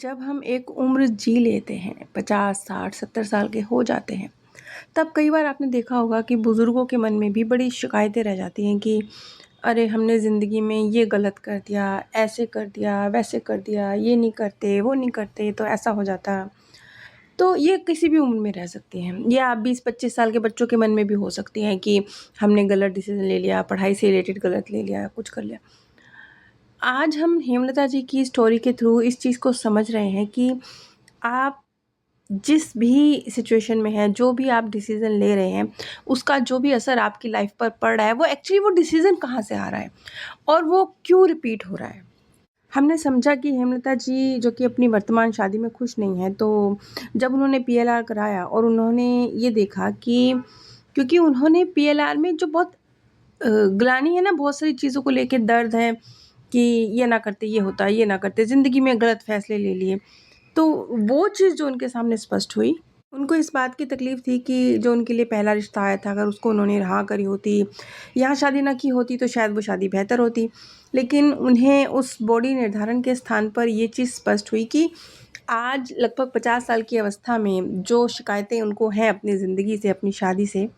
जब हम एक उम्र जी लेते हैं 50, 60, 70 साल के हो जाते हैं, तब कई बार आपने देखा होगा कि बुज़ुर्गों के मन में भी बड़ी शिकायतें रह जाती हैं कि अरे हमने ज़िंदगी में ये गलत कर दिया, ऐसे कर दिया, वैसे कर दिया, ये नहीं करते, वो नहीं करते तो ऐसा हो जाता। तो ये किसी भी उम्र में रह सकती हैं। ये आप 20-25 साल के बच्चों के मन में भी हो सकती हैं कि हमने गलत डिसीज़न ले लिया, पढ़ाई से रिलेटेड गलत ले लिया, कुछ कर लिया। आज हम हेमलता जी की स्टोरी के थ्रू इस चीज़ को समझ रहे हैं कि आप जिस भी सिचुएशन में हैं, जो भी आप डिसीज़न ले रहे हैं, उसका जो भी असर आपकी लाइफ पर पड़ रहा है, वो एक्चुअली वो डिसीज़न कहाँ से आ रहा है और वो क्यों रिपीट हो रहा है। हमने समझा कि हेमलता जी जो कि अपनी वर्तमान शादी में खुश नहीं हैं, तो जब उन्होंने पीएलआर कराया और उन्होंने ये देखा कि क्योंकि उन्होंने पीएलआर में जो बहुत ग्लानि है ना, बहुत सारी चीज़ों को लेके दर्द है कि ये ना करते ये होता, ये ना करते, ज़िंदगी में गलत फ़ैसले ले लिए। तो वो चीज़ जो उनके सामने स्पष्ट हुई, उनको इस बात की तकलीफ़ थी कि जो उनके लिए पहला रिश्ता आया था, अगर उसको उन्होंने हाँ करी होती, यहाँ शादी ना की होती तो शायद वो शादी बेहतर होती। लेकिन उन्हें उस बॉडी निर्धारण के स्थान पर ये चीज़ स्पष्ट हुई कि आज लगभग 50 साल की अवस्था में जो शिकायतें उनको हैं अपनी ज़िंदगी से, अपनी शादी से,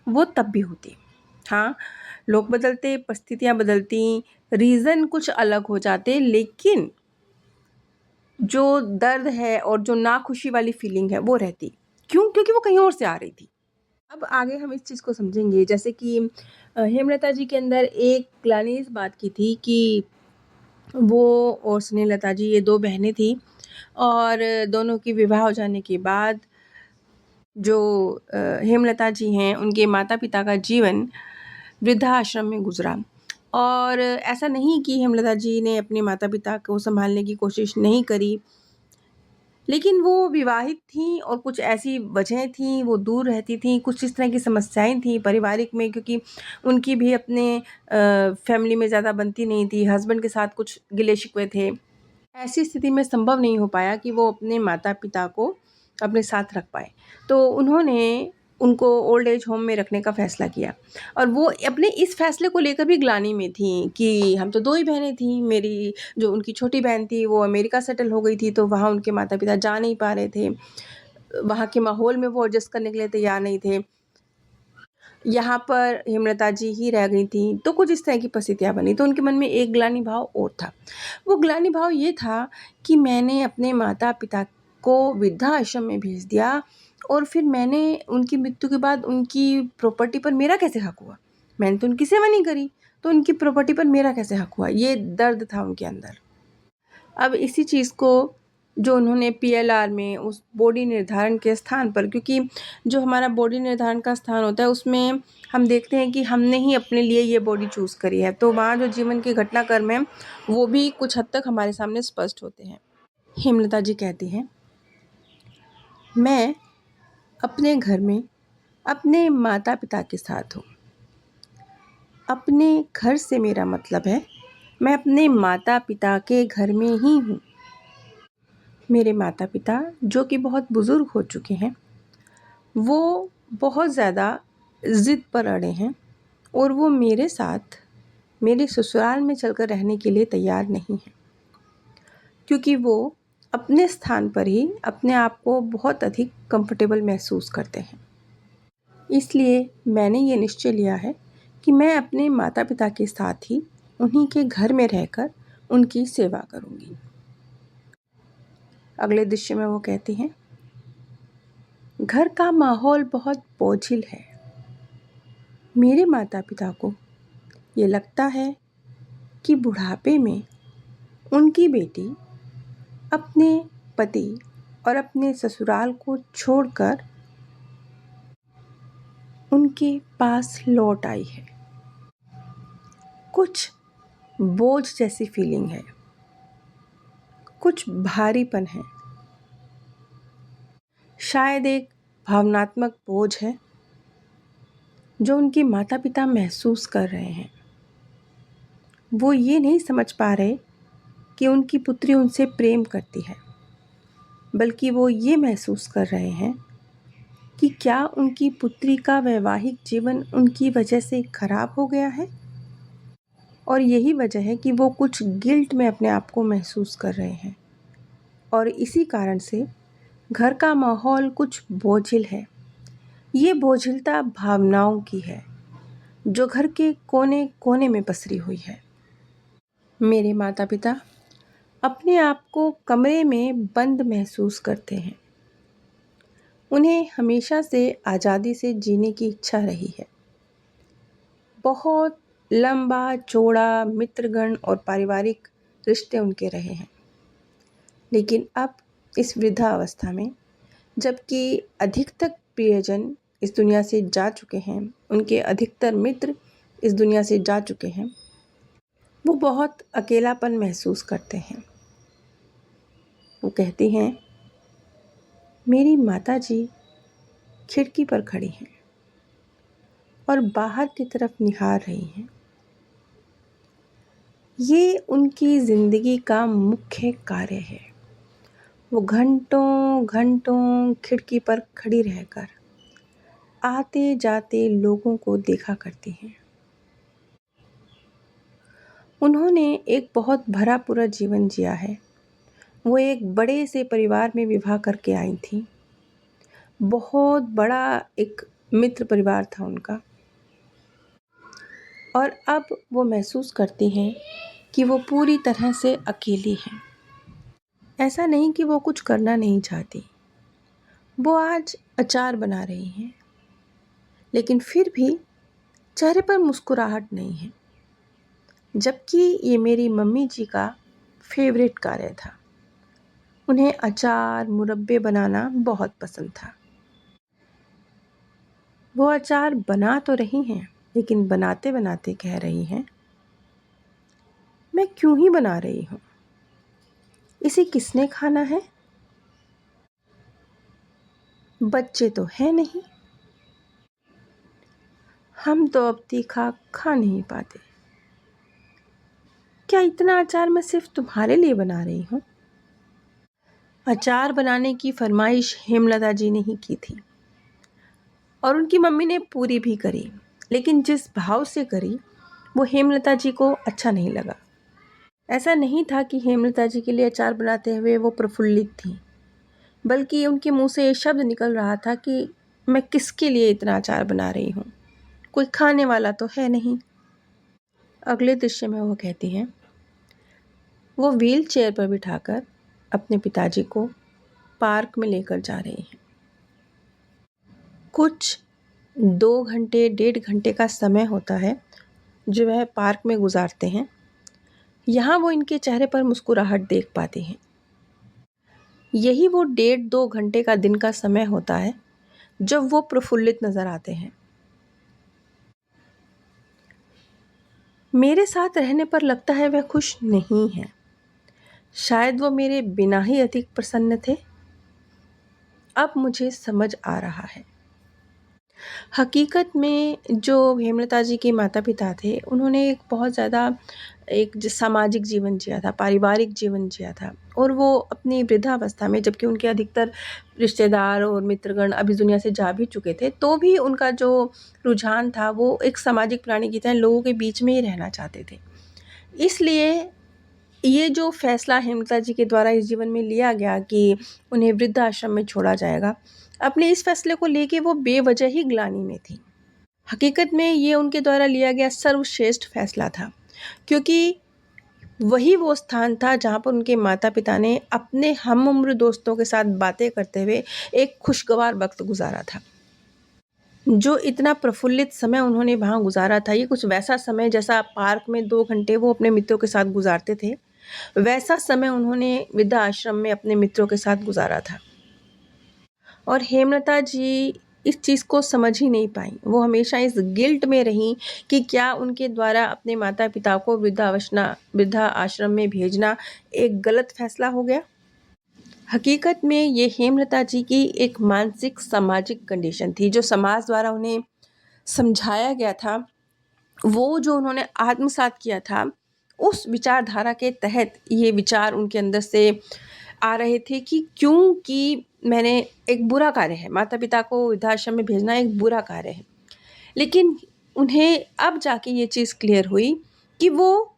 वो तब भी होती। हाँ, लोग बदलते, परिस्थितियाँ बदलती, रीज़न कुछ अलग हो जाते, लेकिन जो दर्द है और जो नाखुशी वाली फीलिंग है वो रहती। क्यों? क्योंकि वो कहीं और से आ रही थी। अब आगे हम इस चीज़ को समझेंगे, जैसे कि हेमलता जी के अंदर एक ग्लानि इस बात की थी कि वो और स्नेहलता जी, ये 2 बहनें थीं और दोनों की विवाह हो जाने के बाद जो हेमलता जी हैं, उनके माता-पिता का जीवन वृद्धाश्रम में गुज़रा। और ऐसा नहीं कि हेमलता जी ने अपने माता-पिता को सँभालने की कोशिश नहीं करी, लेकिन वो विवाहित थीं और कुछ ऐसी वजहें थीं, वो दूर रहती थीं, कुछ इस तरह की समस्याएँ थीं पारिवारिक में, क्योंकि उनकी भी अपने फैमिली में ज़्यादा बनती नहीं थी, हस्बैंड के साथ कुछ गिले-शिकवे थे। ऐसी स्थिति में संभव नहीं हो पाया कि वो अपने माता-पिता को अपने साथ रख पाएँ। तो उन्होंने उनको ओल्ड एज होम में रखने का फ़ैसला किया और वो अपने इस फ़ैसले को लेकर भी ग्लानि में थीं कि हम तो 2 ही बहनें थीं। मेरी जो उनकी छोटी बहन थी वो अमेरिका सेटल हो गई थी, तो वहाँ उनके माता-पिता जा नहीं पा रहे थे। वहाँ के माहौल में वो एडजस्ट करने के लिए तैयार नहीं थे। यहाँ पर हेमलता जी ही रह गई थीं, तो कुछ इस तरह की परिस्थितियाँ बनी, तो उनके मन में एक ग्लानि भाव और था। वो ग्लानि भाव ये था कि मैंने अपने माता-पिता को वृद्धाश्रम में भेज दिया और फिर मैंने उनकी मृत्यु के बाद उनकी प्रॉपर्टी पर मेरा कैसे हक हुआ? मैंने तो उनकी सेवा नहीं करी, तो उनकी प्रॉपर्टी पर मेरा कैसे हक हुआ? ये दर्द था उनके अंदर। अब इसी चीज़ को जो उन्होंने पीएलआर में उस बॉडी निर्धारण के स्थान पर, क्योंकि जो हमारा बॉडी निर्धारण का स्थान होता है उसमें हम देखते हैं कि हमने ही अपने लिए ये बॉडी चूज़ करी है, तो वहाँ जो जीवन के घटनाक्रम हैं वो भी कुछ हद तक हमारे सामने स्पष्ट होते हैं। हेमलता जी कहती हैं, मैं अपने घर में अपने माता-पिता के साथ हूँ। अपने घर से मेरा मतलब है मैं अपने माता-पिता के घर में ही हूँ। मेरे माता-पिता जो कि बहुत बुज़ुर्ग हो चुके हैं, वो बहुत ज़्यादा ज़िद पर अड़े हैं और वो मेरे साथ मेरे ससुराल में चलकर रहने के लिए तैयार नहीं हैं, क्योंकि वो अपने स्थान पर ही अपने आप को बहुत अधिक कंफर्टेबल महसूस करते हैं। इसलिए मैंने ये निश्चय लिया है कि मैं अपने माता-पिता के साथ ही उन्हीं के घर में रहकर उनकी सेवा करूँगी। अगले दृश्य में वो कहती हैं, घर का माहौल बहुत बोझिल है। मेरे माता-पिता को ये लगता है कि बुढ़ापे में उनकी बेटी अपने पति और अपने ससुराल को छोड़कर उनके पास लौट आई है। कुछ बोझ जैसी फीलिंग है, कुछ भारीपन है, शायद एक भावनात्मक बोझ है जो उनके माता-पिता महसूस कर रहे हैं। वो ये नहीं समझ पा रहे कि उनकी पुत्री उनसे प्रेम करती है, बल्कि वो ये महसूस कर रहे हैं कि क्या उनकी पुत्री का वैवाहिक जीवन उनकी वजह से खराब हो गया है? और यही वजह है कि वो कुछ गिल्ट में अपने आप को महसूस कर रहे हैं। और इसी कारण से घर का माहौल कुछ बोझिल है। ये बोझिलता भावनाओं की है जो घर के कोने कोने में पसरी हुई है। मेरे माता पिता अपने आप को कमरे में बंद महसूस करते हैं। उन्हें हमेशा से आज़ादी से जीने की इच्छा रही है। बहुत लंबा चौड़ा मित्रगण और पारिवारिक रिश्ते उनके रहे हैं। लेकिन अब इस वृद्धावस्था में, जबकि अधिकतर प्रियजन इस दुनिया से जा चुके हैं, उनके अधिकतर मित्र इस दुनिया से जा चुके हैं, वो बहुत अकेलापन महसूस करते हैं। वो कहती हैं, मेरी माताजी खिड़की पर खड़ी हैं और बाहर की तरफ निहार रही हैं। ये उनकी ज़िंदगी का मुख्य कार्य है। वो घंटों घंटों खिड़की पर खड़ी रहकर आते जाते लोगों को देखा करती हैं। उन्होंने एक बहुत भरा पूरा जीवन जिया है। वो एक बड़े से परिवार में विवाह करके आई थी। बहुत बड़ा एक मित्र परिवार था उनका, और अब वो महसूस करती हैं कि वो पूरी तरह से अकेली हैं। ऐसा नहीं कि वो कुछ करना नहीं चाहती। वो आज अचार बना रही हैं, लेकिन फिर भी चेहरे पर मुस्कुराहट नहीं है, जबकि ये मेरी मम्मी जी का फेवरेट कार्य था। उन्हें अचार मुरब्बे बनाना बहुत पसंद था। वो अचार बना तो रही हैं, लेकिन बनाते बनाते कह रही हैं, मैं क्यों ही बना रही हूँ, इसे किसने खाना है? बच्चे तो हैं नहीं। हम तो अब तीखा खा नहीं पाते। क्या इतना अचार मैं सिर्फ तुम्हारे लिए बना रही हूँ? अचार बनाने की फरमाइश हेमलता जी ने ही की थी और उनकी मम्मी ने पूरी भी करी, लेकिन जिस भाव से करी वो हेमलता जी को अच्छा नहीं लगा। ऐसा नहीं था कि हेमलता जी के लिए अचार बनाते हुए वो प्रफुल्लित थी, बल्कि उनके मुंह से ये शब्द निकल रहा था कि मैं किसके लिए इतना अचार बना रही हूँ, कोई खाने वाला तो है नहीं। अगले दृश्य में वो कहती हैं, वो व्हील चेयर पर बिठाकर अपने पिताजी को पार्क में लेकर जा रही हैं। कुछ 2 घंटे 1.5 घंटे का समय होता है जो वह पार्क में गुजारते हैं। यहाँ वो इनके चेहरे पर मुस्कुराहट देख पाती हैं। यही वो 1.5-2 घंटे का दिन का समय होता है जब वो प्रफुल्लित नज़र आते हैं। मेरे साथ रहने पर लगता है वह खुश नहीं है। शायद वो मेरे बिना ही अधिक प्रसन्न थे। अब मुझे समझ आ रहा है। हकीकत में जो हेमलता जी के माता पिता थे, उन्होंने एक बहुत ज़्यादा सामाजिक जीवन जिया था, पारिवारिक जीवन जिया था, और वो अपनी वृद्धावस्था में, जबकि उनके अधिकतर रिश्तेदार और मित्रगण अभी दुनिया से जा भी चुके थे, तो भी उनका जो रुझान था वो एक सामाजिक प्राणी की तरह लोगों के बीच में ही रहना चाहते थे। इसलिए ये जो फैसला हेमलता जी के द्वारा इस जीवन में लिया गया कि उन्हें वृद्धाश्रम में छोड़ा जाएगा, अपने इस फैसले को लेके वो बेवजह ही ग्लानि में थी। हकीकत में ये उनके द्वारा लिया गया सर्वश्रेष्ठ फैसला था, क्योंकि वही वो स्थान था जहाँ पर उनके माता पिता ने अपने हम उम्र दोस्तों के साथ बातें करते हुए एक खुशगवार वक्त गुजारा था। जो इतना प्रफुल्लित समय उन्होंने वहाँ गुजारा था, ये कुछ वैसा समय जैसा पार्क में 2 घंटे वो अपने मित्रों के साथ गुजारते थे, वैसा समय उन्होंने वृद्धा आश्रम में अपने मित्रों के साथ गुजारा था। और हेमलता जी इस चीज़ को समझ ही नहीं पाई। वो हमेशा इस गिल्ट में रहीं कि क्या उनके द्वारा अपने माता पिता को वृद्धा आश्रम में भेजना एक गलत फैसला हो गया। हकीकत में ये हेमलता जी की एक मानसिक सामाजिक कंडीशन थी, जो समाज द्वारा उन्हें समझाया गया था। वो जो उन्होंने आत्मसात किया था, उस विचारधारा के तहत ये विचार उनके अंदर से आ रहे थे कि क्योंकि मैंने एक बुरा कार्य है, माता पिता को वृद्धाश्रम में भेजना एक बुरा कार्य है। लेकिन उन्हें अब जाके ये चीज़ क्लियर हुई कि वो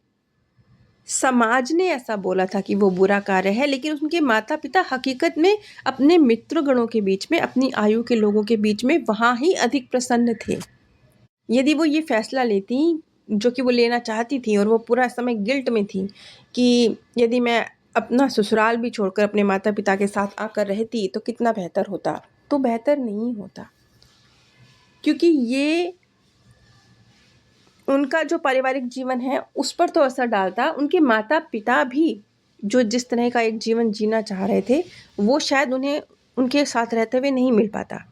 समाज ने ऐसा बोला था कि वो बुरा कार्य है, लेकिन उनके माता पिता हकीकत में अपने मित्रगणों के बीच में, अपनी आयु के लोगों के बीच में वहाँ ही अधिक प्रसन्न थे। यदि वो ये फैसला लेती जो कि वो लेना चाहती थी, और वो पूरा समय गिल्ट में थी कि यदि मैं अपना ससुराल भी छोड़कर अपने माता पिता के साथ आकर रहती तो कितना बेहतर होता, तो बेहतर नहीं होता, क्योंकि ये उनका जो पारिवारिक जीवन है उस पर तो असर डालता। उनके माता पिता भी जो जिस तरह का एक जीवन जीना चाह रहे थे, वो शायद उन्हें उनके साथ रहते हुए नहीं मिल पाता।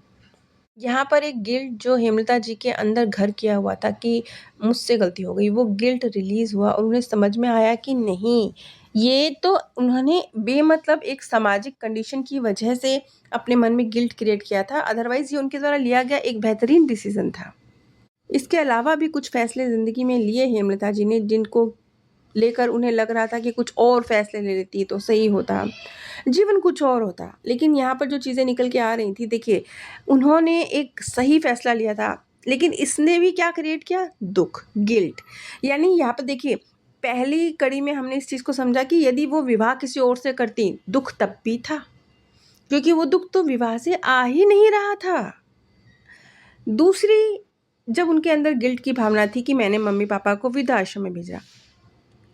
यहाँ पर एक गिल्ट जो हेमलता जी के अंदर घर किया हुआ था कि मुझसे गलती हो गई, वो गिल्ट रिलीज़ हुआ और उन्हें समझ में आया कि नहीं, ये तो उन्होंने बेमतलब एक सामाजिक कंडीशन की वजह से अपने मन में गिल्ट क्रिएट किया था, अदरवाइज़ ये उनके द्वारा लिया गया एक बेहतरीन डिसीज़न था। इसके अलावा भी कुछ फ़ैसले ज़िंदगी में लिए हेमलता जी ने, जिनको लेकर उन्हें लग रहा था कि कुछ और फ़ैसले ले लेती तो सही होता, जीवन कुछ और होता। लेकिन यहाँ पर जो चीज़ें निकल के आ रही थी, देखिए, उन्होंने एक सही फ़ैसला लिया था, लेकिन इसने भी क्या क्रिएट किया? दुःख, गिल्ट। यानी यहाँ पर देखिए, पहली कड़ी में हमने इस चीज़ को समझा कि यदि वो विवाह किसी और से करती, दुःख तब भी था, क्योंकि वो दुःख तो विवाह से आ ही नहीं रहा था। दूसरी, जब उनके अंदर गिल्ट की भावना थी कि मैंने मम्मी पापा को वृद्धाश्रम में भेजा,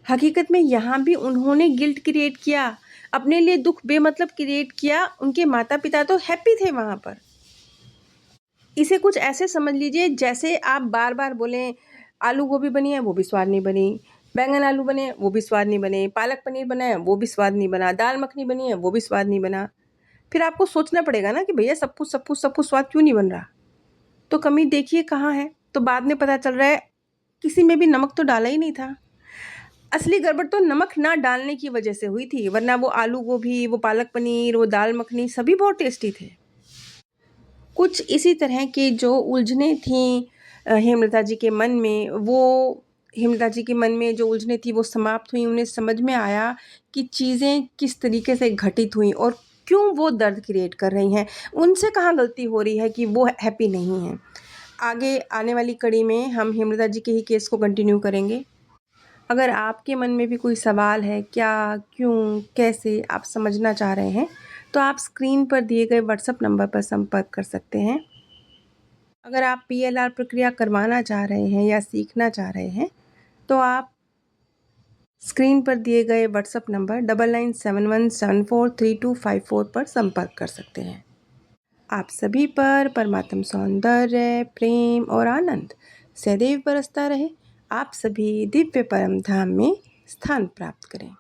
हकीकत में यहाँ भी उन्होंने गिल्ट क्रिएट किया, अपने लिए दुःख बेमतलब क्रिएट किया। उनके माता पिता तो हैप्पी थे वहाँ पर। इसे कुछ ऐसे समझ लीजिए जैसे आप बार बार बोलें आलू गोभी बनी है वो भी स्वाद नहीं बनी, बैंगन आलू बने वो भी स्वाद नहीं बने, पालक पनीर बना है वो भी स्वाद नहीं बना, दाल मखनी बनी है वो भी स्वाद नहीं बना। फिर आपको सोचना पड़ेगा ना कि भैया सब कुछ स्वाद क्यों नहीं बन रहा, तो कमी देखिए कहाँ है। तो बाद में पता चल रहा है किसी में भी नमक तो डाला ही नहीं था। असली गड़बड़ तो नमक ना डालने की वजह से हुई थी, वरना वो आलू गोभी, वो पालक पनीर, वो दाल मखनी सभी बहुत टेस्टी थे। कुछ इसी तरह की जो उलझनें थीं हेमलता जी के मन में, वो हेमलता जी के मन में जो उलझनें थी वो समाप्त हुई। उन्हें समझ में आया कि चीज़ें किस तरीके से घटित हुई और क्यों वो दर्द क्रिएट कर रही हैं, उनसे कहाँ गलती हो रही है कि वो हैप्पी नहीं हैं। आगे आने वाली कड़ी में हम हेमलता जी के ही केस को कंटिन्यू करेंगे। अगर आपके मन में भी कोई सवाल है, क्या, क्यों, कैसे आप समझना चाह रहे हैं, तो आप स्क्रीन पर दिए गए व्हाट्सएप नंबर पर संपर्क कर सकते हैं। अगर आप पीएलआर प्रक्रिया करवाना चाह रहे हैं या सीखना चाह रहे हैं, तो आप स्क्रीन पर दिए गए व्हाट्सएप नंबर 9971743254 पर संपर्क कर सकते हैं। आप सभी पर परमात्म सौंदर्य, प्रेम और आनंद सदैव बरसता रहे। आप सभी दिव्य परम धाम में स्थान प्राप्त करें।